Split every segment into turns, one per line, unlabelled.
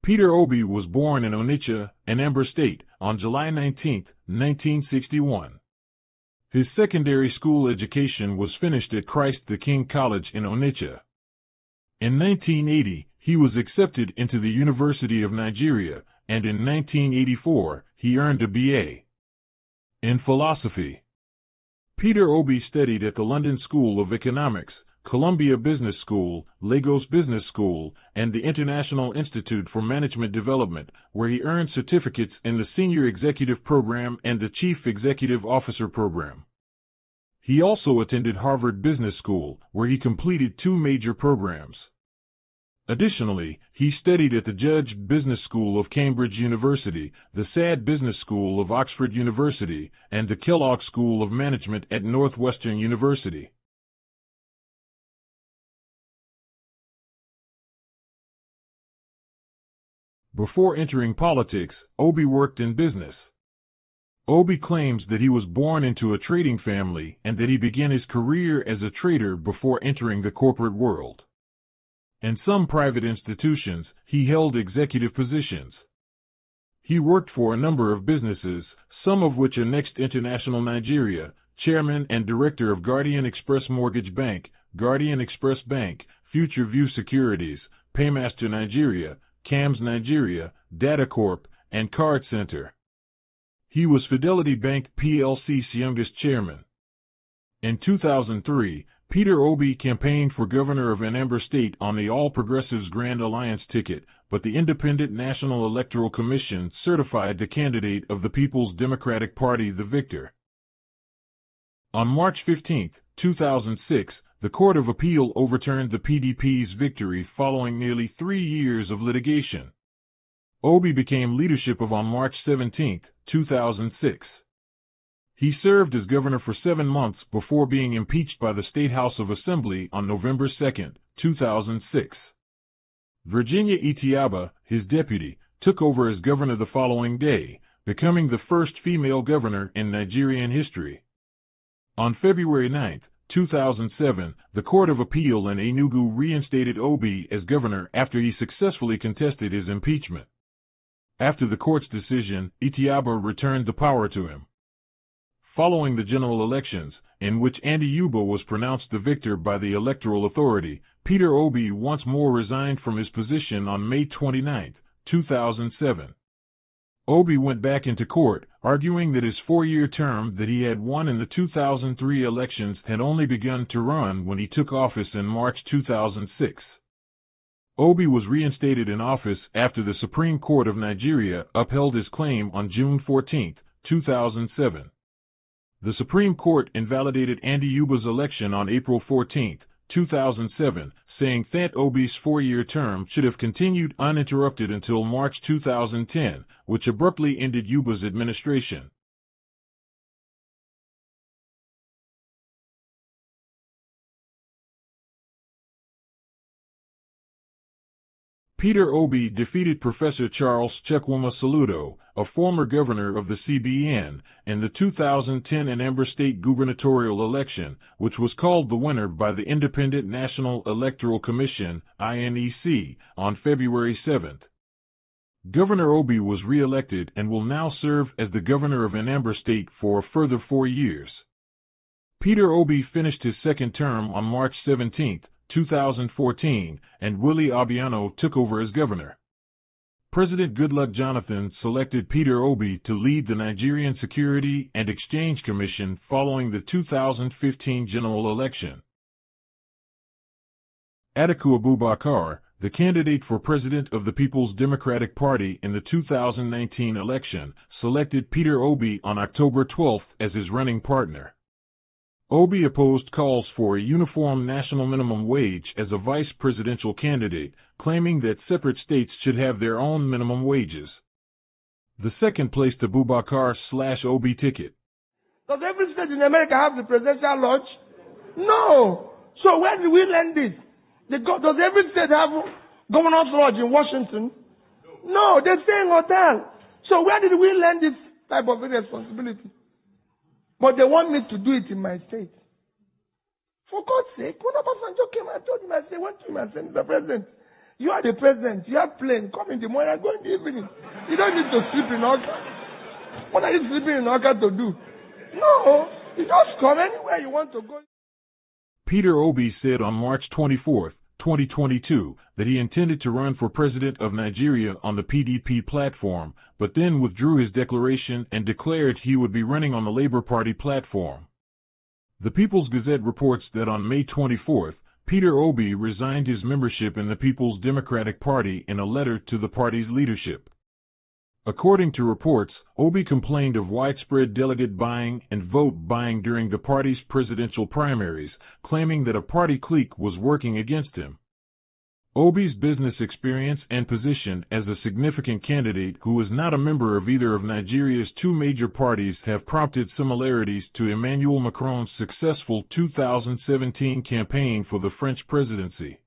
Peter Obi was born in Onitsha, Anambra State, on July 19, 1961. His secondary school education was finished at Christ the King College in Onitsha. In 1980, he was accepted into the University of Nigeria, and in 1984, he earned a B.A. in philosophy. Peter Obi studied at the London School of Economics, Columbia Business School, Lagos Business School, and the International Institute for Management Development, where he earned certificates in the Senior Executive Program and the Chief Executive Officer Program. He also attended Harvard Business School, where he completed 2 major programs. Additionally, he studied at the Judge Business School of Cambridge University, the SAD Business School of Oxford University, and the Kellogg School of Management at Northwestern University. Before entering politics, Obi worked in business. Obi claims that he was born into a trading family and that he began his career as a trader before entering the corporate world. In some private institutions, he held executive positions. He worked for a number of businesses, some of which are Next International Nigeria, chairman and director of Guardian Express Mortgage Bank, Guardian Express Bank, Future View Securities, Paymaster Nigeria, CAMS Nigeria, Data Corp, and Card Center. He was Fidelity Bank PLC's youngest chairman. In 2003, Peter Obi campaigned for governor of Anambra State on the All Progressives Grand Alliance ticket, but the Independent National Electoral Commission certified the candidate of the People's Democratic Party the victor. On March 15, 2006, the Court of Appeal overturned the PDP's victory following nearly 3 years of litigation. Obi became leadership on March 17, 2006. He served as governor for 7 months before being impeached by the State House of Assembly on November 2, 2006. Virginia Itiaba, his deputy, took over as governor the following day, becoming the first female governor in Nigerian history. On February 9, 2007, the Court of Appeal in Enugu reinstated Obi as governor after he successfully contested his impeachment. After the court's decision, Itiaba returned the power to him. Following the general elections, in which Andy Yuba was pronounced the victor by the Electoral Authority, Peter Obi once more resigned from his position on May 29, 2007. Obi went back into court, arguing that his 4-year term that he had won in the 2003 elections had only begun to run when he took office in March 2006. Obi was reinstated in office after the Supreme Court of Nigeria upheld his claim on June 14, 2007. The Supreme Court invalidated Andy Yuba's election on April 14, 2007, saying that Obi's 4-year term should have continued uninterrupted until March 2010, which abruptly ended Yuba's administration. Peter Obi defeated Professor Charles Chukwuma Soludo, a former governor of the CBN, in the 2010 Anambra State gubernatorial election, which was called the winner by the Independent National Electoral Commission, INEC, on February 7. Governor Obi was re-elected and will now serve as the governor of Anambra State for a further 4 years. Peter Obi finished his second term on March 17, 2014, and Willie Obiano took over as governor. President Goodluck Jonathan selected Peter Obi to lead the Nigerian Security and Exchange Commission following the 2015 general election. Atiku Abubakar, the candidate for president of the People's Democratic Party in the 2019 election, selected Peter Obi on October 12 as his running partner. Obi opposed calls for a uniform national minimum wage as a vice presidential candidate, claiming that separate states should have their own minimum wages. The second placed Abubakar/Obi ticket.
Does every state in America have the presidential lodge? No. So where did we learn this? Does every state have governor's lodge in Washington? No, they stay in hotel. So where did we learn this type of irresponsibility? But they want me to do it in my state. For God's sake, when Obasanjo came, I told him, I said, went to him and said, Mr. President, You are the president. You have plane. Come in the morning and go in the evening. You don't need to sleep in Oka. What are you sleeping in Oka to do? No. You just come anywhere you want to go.
Peter Obi said on March 24, 2022, that he intended to run for president of Nigeria on the PDP platform, but then withdrew his declaration and declared he would be running on the Labour Party platform. The People's Gazette reports that on May 24, Peter Obi resigned his membership in the People's Democratic Party in a letter to the party's leadership. According to reports, Obi complained of widespread delegate buying and vote buying during the party's presidential primaries, claiming that a party clique was working against him. Obi's business experience and position as a significant candidate who is not a member of either of Nigeria's two major parties have prompted similarities to Emmanuel Macron's successful 2017 campaign for the French presidency.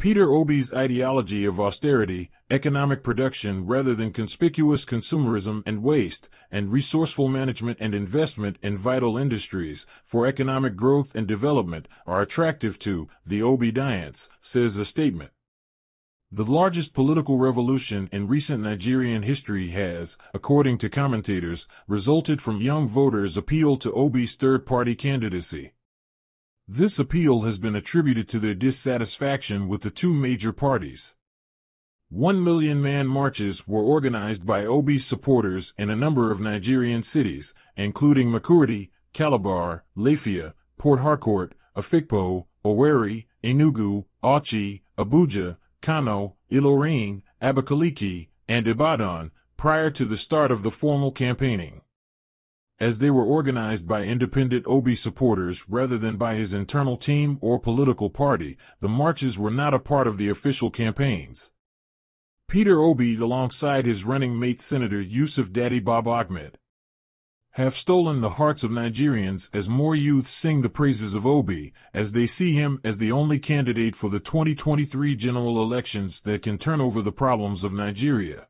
Peter Obi's ideology of austerity, economic production rather than conspicuous consumerism and waste, and resourceful management and investment in vital industries for economic growth and development are attractive to the Obidians, says a statement. The largest political revolution in recent Nigerian history has, according to commentators, resulted from young voters' appeal to Obi's third-party candidacy. This appeal has been attributed to their dissatisfaction with the two major parties. 1 million-man marches were organized by Obi's supporters in a number of Nigerian cities, including Makurdi, Calabar, Lafia, Port Harcourt, Afikpo, Owerri, Enugu, Auchi, Abuja, Kano, Ilorin, Abakaliki, and Ibadan, prior to the start of the formal campaigning. As they were organized by independent Obi supporters rather than by his internal team or political party, the marches were not a part of the official campaigns. Peter Obi, alongside his running mate Senator Yusuf Daddy Baba Ahmed, have stolen the hearts of Nigerians as more youth sing the praises of Obi, as they see him as the only candidate for the 2023 general elections that can turn over the problems of Nigeria.